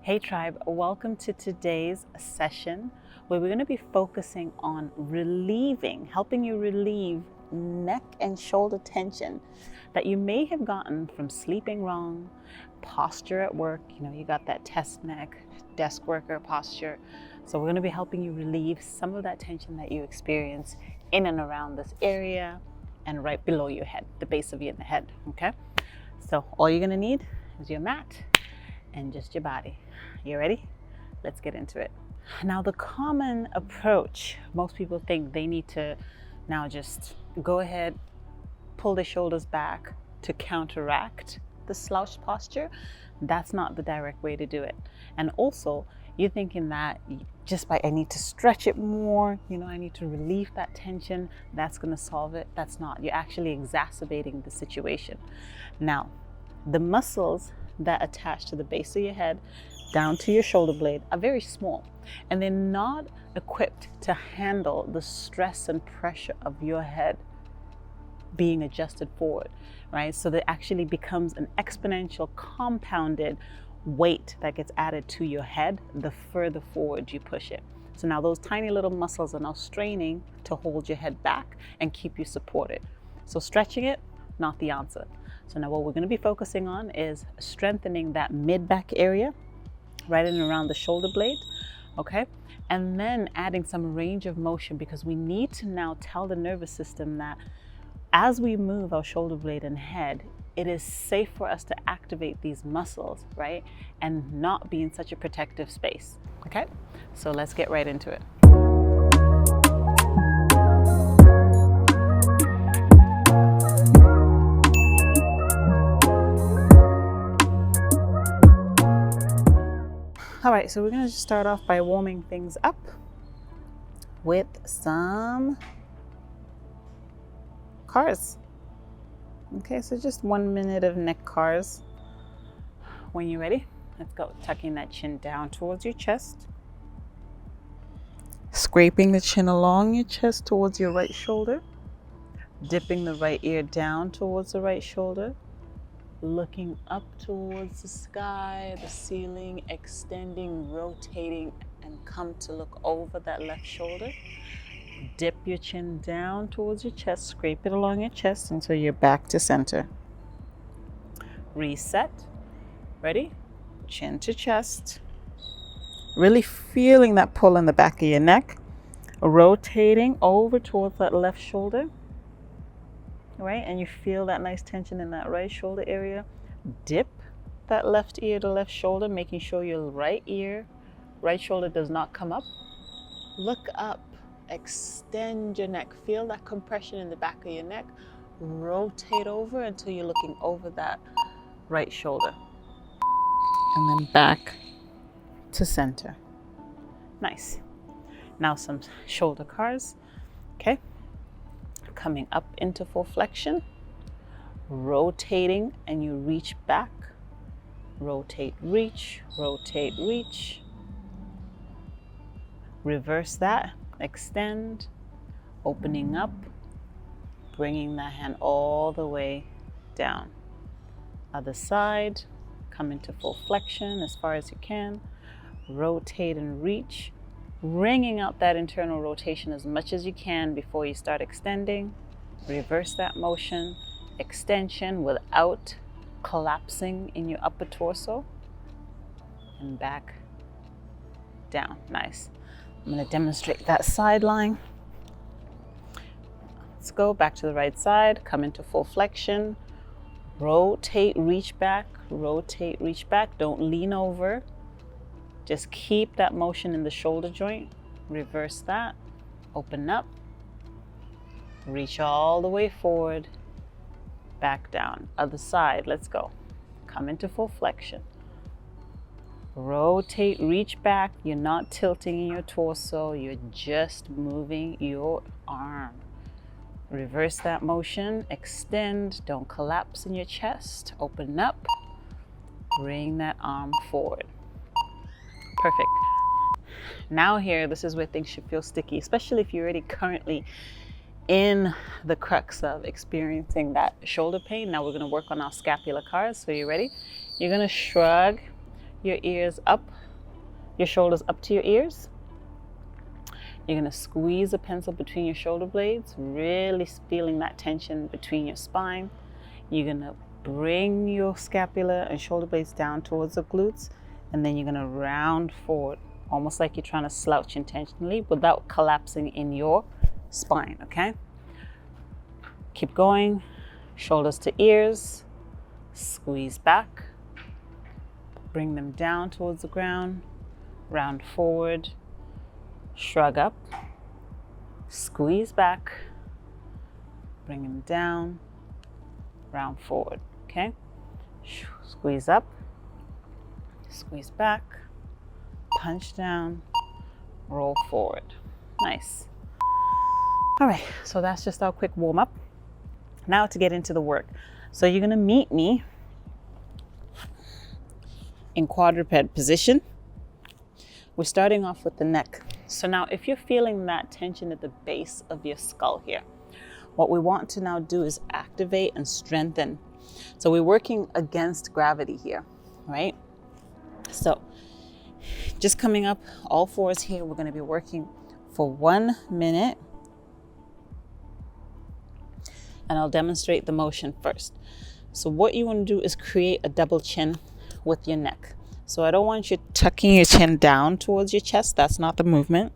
Hey tribe, welcome to today's session where we're going to be focusing on helping you relieve neck and shoulder tension that you may have gotten from sleeping wrong, posture at work. You got that test neck, desk worker posture. So we're going to be helping you relieve some of that tension that you experience in and around this area and right below your head, the base of your head, okay? So all you're going to need is your mat and just your body. You ready? Let's get into it. Now, the common approach, most people think they need to now just go ahead, pull their shoulders back to counteract the slouched posture. That's not the direct way to do it. And also, you're thinking that just by I need to stretch it more, I need to relieve that tension, that's going to solve it. That's not. You're actually exacerbating the situation. Now, the muscles that attach to the base of your head down to your shoulder blade are very small, and they're not equipped to handle the stress and pressure of your head being adjusted forward, right? So there actually becomes an exponential compounded weight that gets added to your head the further forward you push it. So now those tiny little muscles are now straining to hold your head back and keep you supported. So stretching it, not the answer. So now what we're going to be focusing on is strengthening that mid-back area, right in and around the shoulder blade, okay? And then adding some range of motion, because we need to now tell the nervous system that as we move our shoulder blade and head, it is safe for us to activate these muscles, right? And not be in such a protective space, okay? So let's get right into it. All right, so we're gonna just start off by warming things up with some cars. Okay, so just 1 minute of neck cars. When you're ready, let's go. Tucking that chin down towards your chest. Scraping the chin along your chest towards your right shoulder. Dipping the right ear down towards the right shoulder. Looking up towards the sky, the ceiling, extending, rotating, and come to look over that left shoulder. Dip your chin down towards your chest, scrape it along your chest until you're back to center. Reset. Ready? Chin to chest. Really feeling that pull in the back of your neck. Rotating over towards that left shoulder. Right, and you feel that nice tension in that right shoulder area. Dip that left ear to left shoulder, making sure your right shoulder does not come up. Look up, extend your neck. Feel that compression in the back of your neck. Rotate over until you're looking over that right shoulder. And then back to center. Nice. Now some shoulder cars, okay? Coming up into full flexion, rotating, and you reach back, rotate, reach, reverse that, extend, opening up, bringing that hand all the way down. Other side, come into full flexion as far as you can, rotate and reach, wringing out that internal rotation as much as you can before you start extending. Reverse that motion, extension without collapsing in your upper torso, and back down. Nice. I'm going to demonstrate that side line. Let's go back to the right side, come into full flexion, rotate, reach back, don't lean over. Just keep that motion in the shoulder joint. Reverse that, open up, reach all the way forward, back down. Other side, let's go. Come into full flexion. Rotate, reach back. You're not tilting in your torso, you're just moving your arm. Reverse that motion, extend, don't collapse in your chest, open up, bring that arm forward. Perfect. Now here, this is where things should feel sticky, especially if you're already currently in the crux of experiencing that shoulder pain. Now we're going to work on our scapular cars. So you ready? You're going to shrug your ears up, your shoulders up to your ears. You're going to squeeze the pencil between your shoulder blades, really feeling that tension between your spine. You're going to bring your scapula and shoulder blades down towards the glutes, and then you're going to round forward, almost like you're trying to slouch intentionally without collapsing in your spine, okay? Keep going, shoulders to ears, squeeze back, bring them down towards the ground, round forward, shrug up, squeeze back, bring them down, round forward, okay? Squeeze up, squeeze back, punch down, roll forward. Nice. All right, so that's just our quick warm up. Now to get into the work. So you're gonna meet me in quadruped position. We're starting off with the neck. So now if you're feeling that tension at the base of your skull here, what we want to now do is activate and strengthen. So we're working against gravity here, right? So just coming up all fours here, we're going to be working for 1 minute. And I'll demonstrate the motion first. So what you want to do is create a double chin with your neck. So I don't want you tucking your chin down towards your chest. That's not the movement.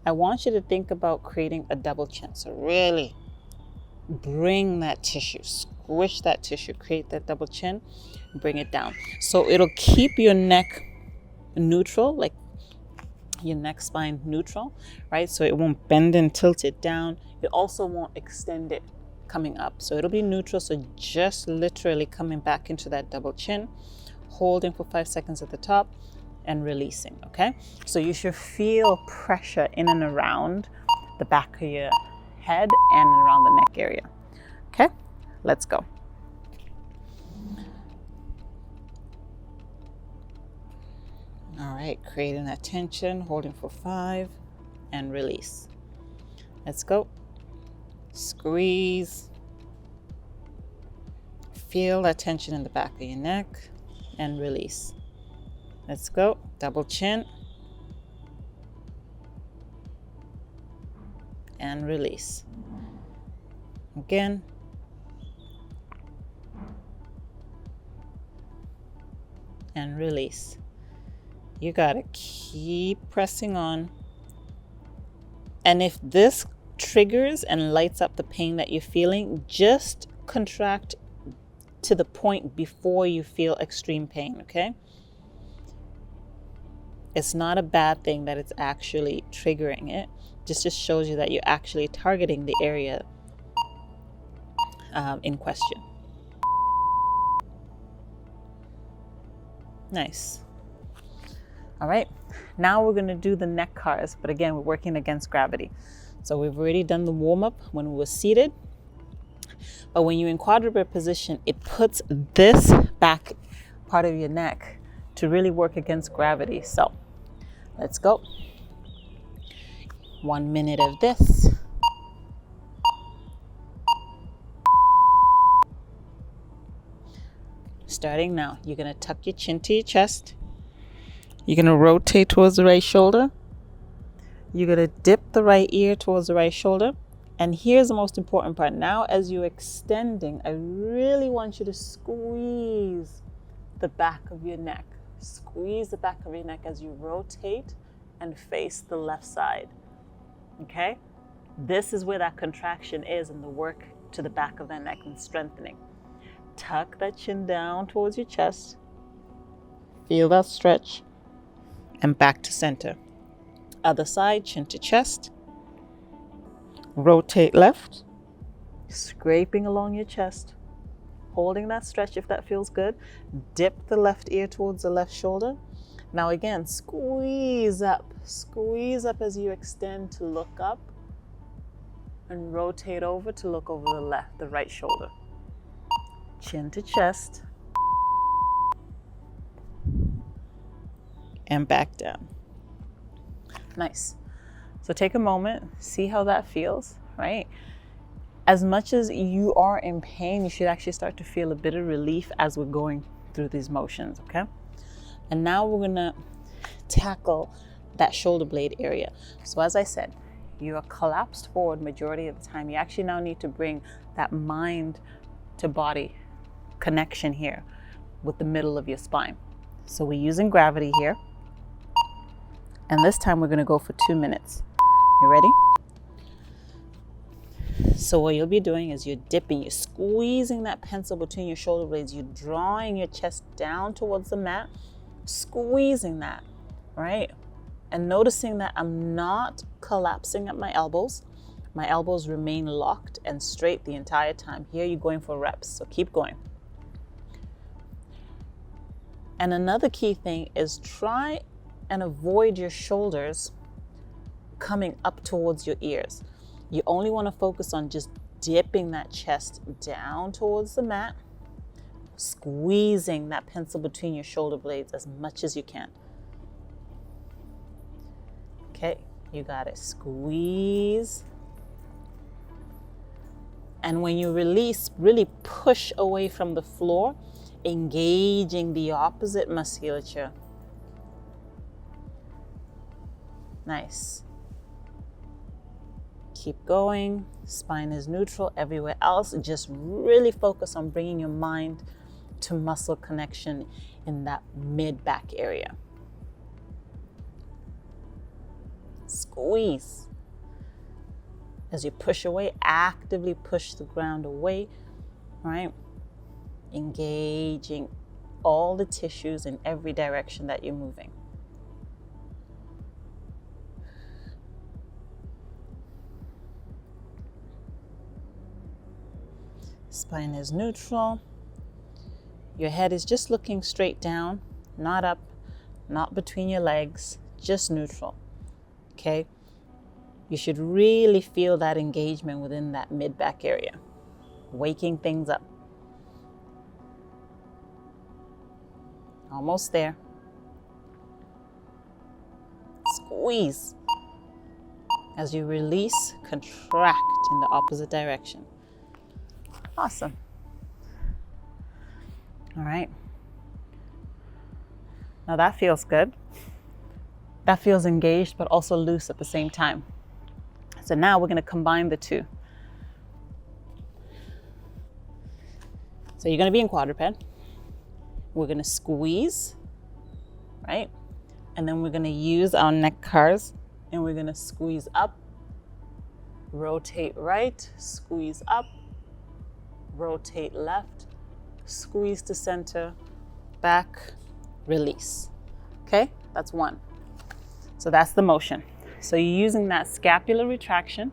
I want you to think about creating a double chin. So really bring that tissue, squish that tissue, create that double chin, bring it down. So it'll keep your neck neutral, like your neck spine neutral, right? So it won't bend and tilt it down. It also won't extend it coming up. So it'll be neutral. So just literally coming back into that double chin, holding for 5 seconds at the top and releasing, okay? So you should feel pressure in and around the back of your head and around the neck area. Okay, let's go. All right, creating that tension, holding for 5 and release. Let's go. Squeeze. Feel that tension in the back of your neck and release. Let's go. Double chin and release. Again. And release. You gotta keep pressing on. And if this triggers and lights up the pain that you're feeling, just contract to the point before you feel extreme pain, okay? It's not a bad thing that it's actually triggering it. Just shows you that you're actually targeting the area in question. Nice. All right, now we're gonna do the neck cars, but again, we're working against gravity. So we've already done the warm-up when we were seated, but when you're in quadruped position, it puts this back part of your neck to really work against gravity. So let's go. 1 minute of this. Starting now, you're gonna tuck your chin to your chest. You're gonna rotate towards the right shoulder. You're gonna dip the right ear towards the right shoulder. And here's the most important part. Now, as you're extending, I really want you to squeeze the back of your neck. Squeeze the back of your neck as you rotate and face the left side. Okay? This is where that contraction is in the work to the back of the neck and strengthening. Tuck that chin down towards your chest. Feel that stretch. And back to center. Other side, chin to chest. Rotate left. Scraping along your chest. Holding that stretch if that feels good. Dip the left ear towards the left shoulder. Now again, squeeze up. Squeeze up as you extend to look up. And rotate over to look over the right shoulder. Chin to chest. And back down. Nice. So take a moment, see how that feels, right? As much as you are in pain, you should actually start to feel a bit of relief as we're going through these motions, okay? And now we're gonna tackle that shoulder blade area. So as I said, you are collapsed forward majority of the time. You actually now need to bring that mind to body connection here with the middle of your spine. So we're using gravity here. And this time we're gonna go for 2 minutes. You ready? So what you'll be doing is you're dipping, you're squeezing that pencil between your shoulder blades, you're drawing your chest down towards the mat, squeezing that, right? And noticing that I'm not collapsing at my elbows. My elbows remain locked and straight the entire time. Here you're going for reps, so keep going. And another key thing is try and avoid your shoulders coming up towards your ears. You only want to focus on just dipping that chest down towards the mat, squeezing that pencil between your shoulder blades as much as you can. Okay, you got it. Squeeze. And when you release, really push away from the floor, engaging the opposite musculature. Nice. Keep going. Spine is neutral. Everywhere else, just really focus on bringing your mind to muscle connection in that mid-back area. Squeeze. As you push away, actively push the ground away, right? Engaging all the tissues in every direction that you're moving. Spine is neutral. Your head is just looking straight down, not up, not between your legs, just neutral. Okay? You should really feel that engagement within that mid-back area, waking things up. Almost there. Squeeze. As you release, contract in the opposite direction. Awesome. All right. Now that feels good. That feels engaged, but also loose at the same time. So now we're going to combine the two. So you're going to be in quadruped. We're going to squeeze, right? And then we're going to use our neck cars and we're going to squeeze up, rotate right, squeeze up, rotate left, squeeze to center, back, release. Okay, that's one. So that's the motion. So you're using that scapular retraction,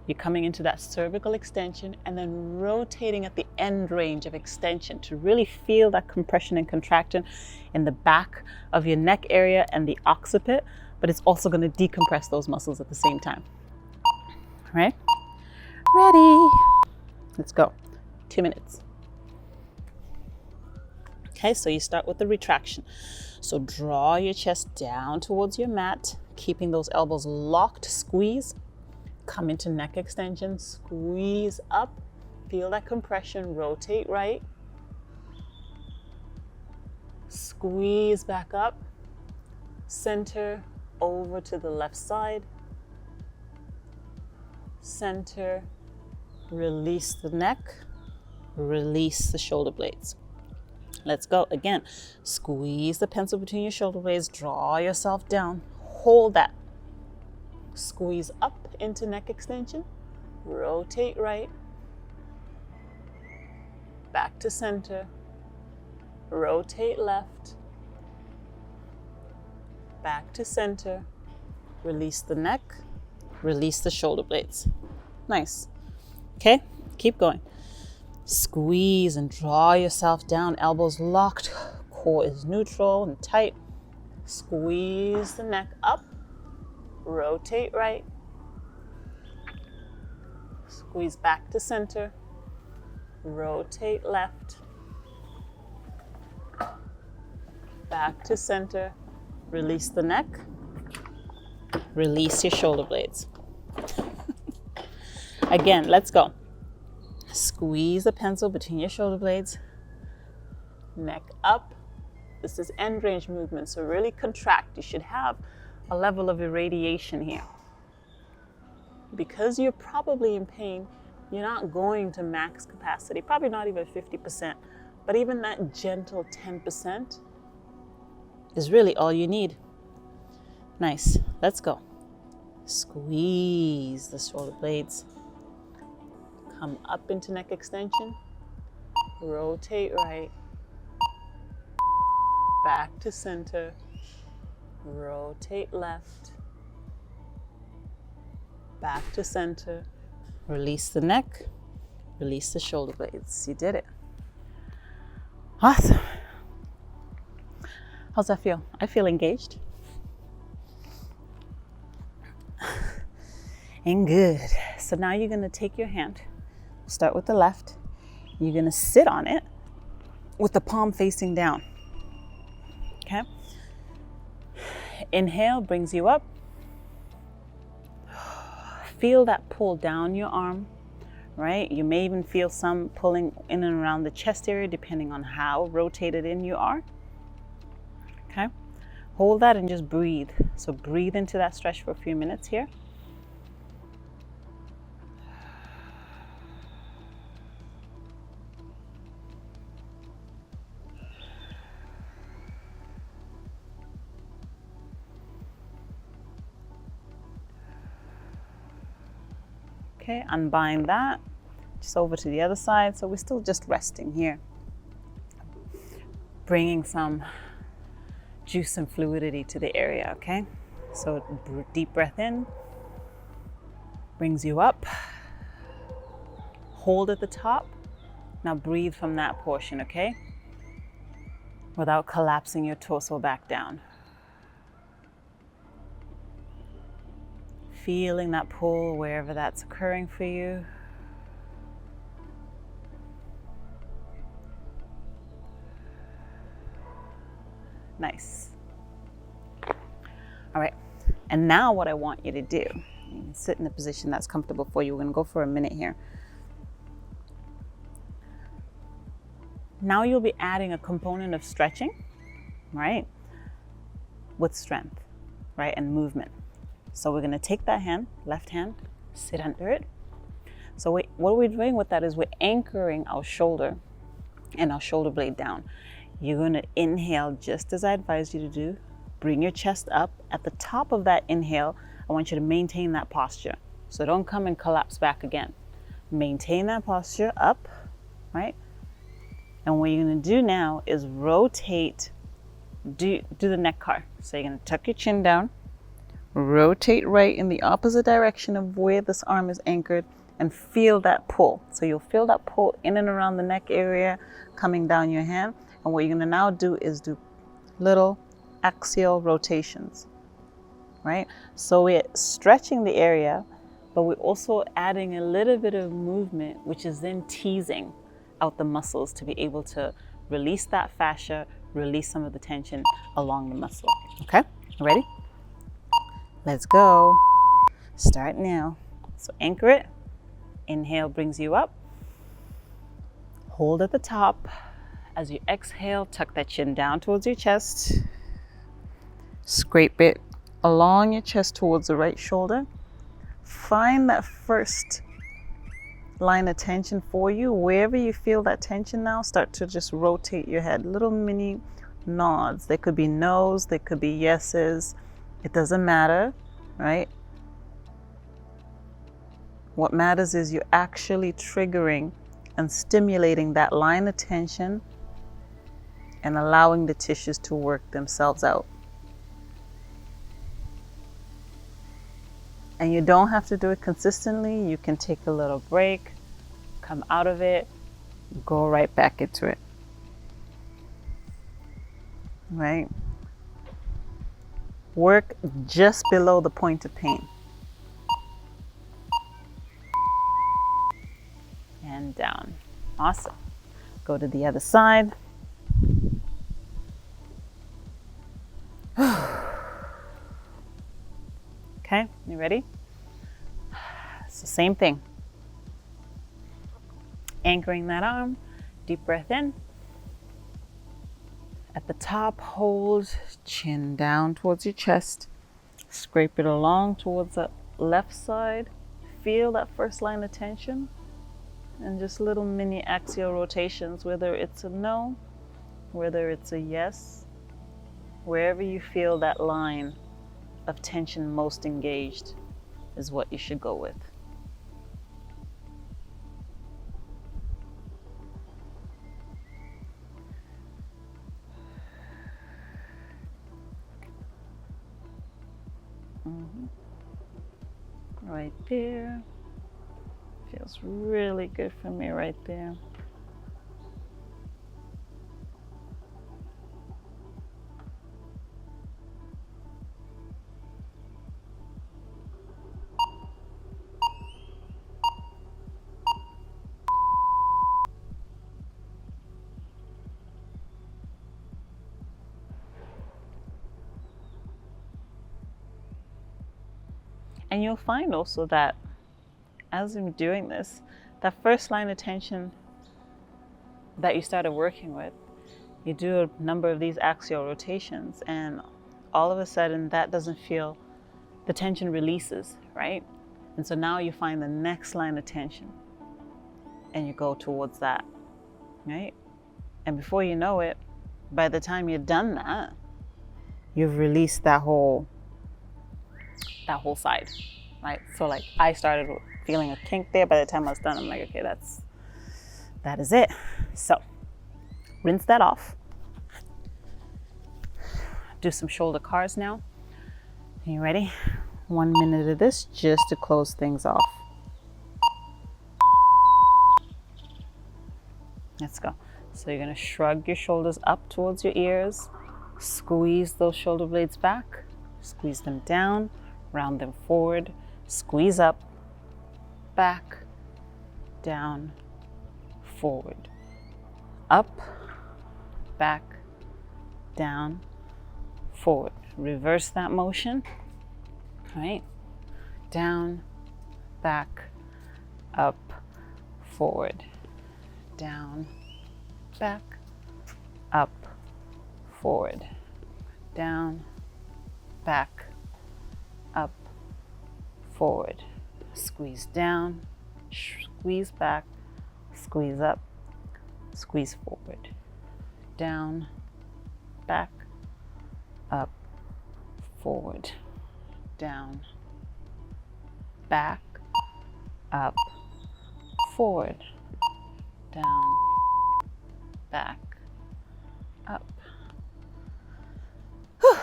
you're coming into that cervical extension and then rotating at the end range of extension to really feel that compression and contraction in the back of your neck area and the occiput, but it's also going to decompress those muscles at the same time. All right? Ready? Let's go. 2 minutes. Okay, so you start with the retraction. So draw your chest down towards your mat, keeping those elbows locked, squeeze. Come into neck extension, squeeze up, feel that compression, rotate right. Squeeze back up, center, over to the left side. Center, release the neck, release the shoulder blades. Let's go again. Squeeze the pencil between your shoulder blades, draw yourself down, hold that. Squeeze up into neck extension, rotate right, back to center, rotate left, back to center, release the neck, release the shoulder blades. Nice. Okay, keep going. Squeeze and draw yourself down, elbows locked, core is neutral and tight. Squeeze the neck up, rotate right, squeeze back to center, rotate left, back to center, release the neck, release your shoulder blades. Again, let's go. Squeeze the pencil between your shoulder blades, neck up, This is end range movement, so really contract. You should have a level of irradiation here. Because you're probably in pain, you're not going to max capacity, probably not even 50%, but even that gentle 10% is really all you need. Nice, let's go. Squeeze the shoulder blades. Come up into neck extension. Rotate right. Back to center. Rotate left. Back to center. Release the neck. Release the shoulder blades. You did it. Awesome. How's that feel? I feel engaged. And good. So now you're going to take your hand. Start with the left. You're going to sit on it with the palm facing down. Okay? Inhale brings you up. Feel that pull down your arm, right? You may even feel some pulling in and around the chest area depending on how rotated in you are. Okay? Hold that and just breathe. So breathe into that stretch for a few minutes here. Okay, unbind that, just over to the other side. So we're still just resting here. Bringing some juice and fluidity to the area, okay? So deep breath in, brings you up. Hold at the top. Now breathe from that portion, okay? Without collapsing your torso back down. Feeling that pull wherever that's occurring for you. Nice. All right, and now what I want you to do, you can sit in a position that's comfortable for you. We're gonna go for a minute here. Now you'll be adding a component of stretching, right? With strength, right, and movement. So we're gonna take that hand, left hand, sit under it. So what we're doing with that is we're anchoring our shoulder and our shoulder blade down. You're gonna inhale just as I advised you to do. Bring your chest up. At the top of that inhale, I want you to maintain that posture. So don't come and collapse back again. Maintain that posture up, right? And what you're gonna do now is rotate, do the neck car. So you're gonna tuck your chin down, rotate right in the opposite direction of where this arm is anchored, and feel that pull. So you'll feel that pull in and around the neck area coming down your hand. And what you're gonna now do is do little axial rotations, right? So we're stretching the area, but we're also adding a little bit of movement, which is then teasing out the muscles to be able to release that fascia, release some of the tension along the muscle. Okay, ready? Let's go. Start now. So anchor it. Inhale brings you up. Hold at the top. As you exhale, tuck that chin down towards your chest. Scrape it along your chest towards the right shoulder. Find that first line of tension for you. Wherever you feel that tension now, start to just rotate your head. Little mini nods. They could be no's, they could be yeses. It doesn't matter, right? What matters is you're actually triggering and stimulating that line of tension and allowing the tissues to work themselves out. And you don't have to do it consistently. You can take a little break, come out of it, go right back into it, right? Work just below the point of pain. And down. Awesome. Go to the other side. Okay, you ready? It's the same thing. Anchoring that arm, deep breath in. At At the top, hold chin down towards your chest. Scrape it along towards the left side. Feel that first line of tension. And just little mini axial rotations, whether it's a no, whether it's a yes, wherever you feel that line of tension most engaged is what you should go with. Right there. Feels really good for me right there. And you'll find also that as I'm doing this, that first line of tension that you started working with, you do a number of these axial rotations, and all of a sudden that doesn't feel, the tension releases, right? And so now you find the next line of tension and you go towards that, right? And before you know it, by the time you're done that, you've released that whole side, right? So like I started feeling a kink there. By the time I was done, I'm like, okay, that is it. So rinse that off. Do some shoulder cars now. Are you ready? 1 minute of this just to close things off. Let's go. So you're gonna shrug your shoulders up towards your ears, squeeze those shoulder blades back, squeeze them down, round them forward, squeeze up, back, down, forward, up, back, down, forward. Reverse that motion, right? Down, back, up, forward, down, back, up, forward, down, back, up, forward. Squeeze down, squeeze back, squeeze up, squeeze forward, down, back, up, forward, down, back, up, forward, down, back, up. Whew.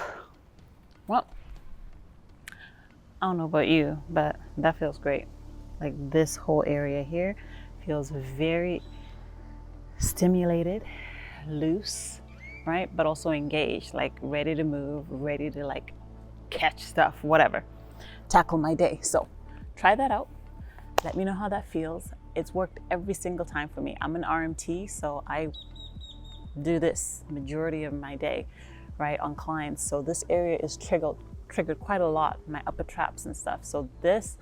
Well, I don't know about you, but that feels great. Like this whole area here feels very stimulated, loose, right? But also engaged, like ready to move, ready to like catch stuff, whatever, tackle my day. So try that out. Let me know how that feels. It's worked every single time for me. I'm an RMT, so I do this majority of my day, right, on clients. So this area is triggered quite a lot, my upper traps and stuff. So this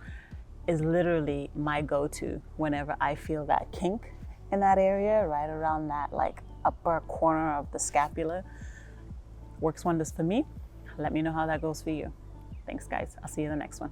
is literally my go-to whenever I feel that kink in that area, right around that like upper corner of the scapula. Works wonders for me. Let me know how that goes for you. Thanks guys. I'll see you in the next one.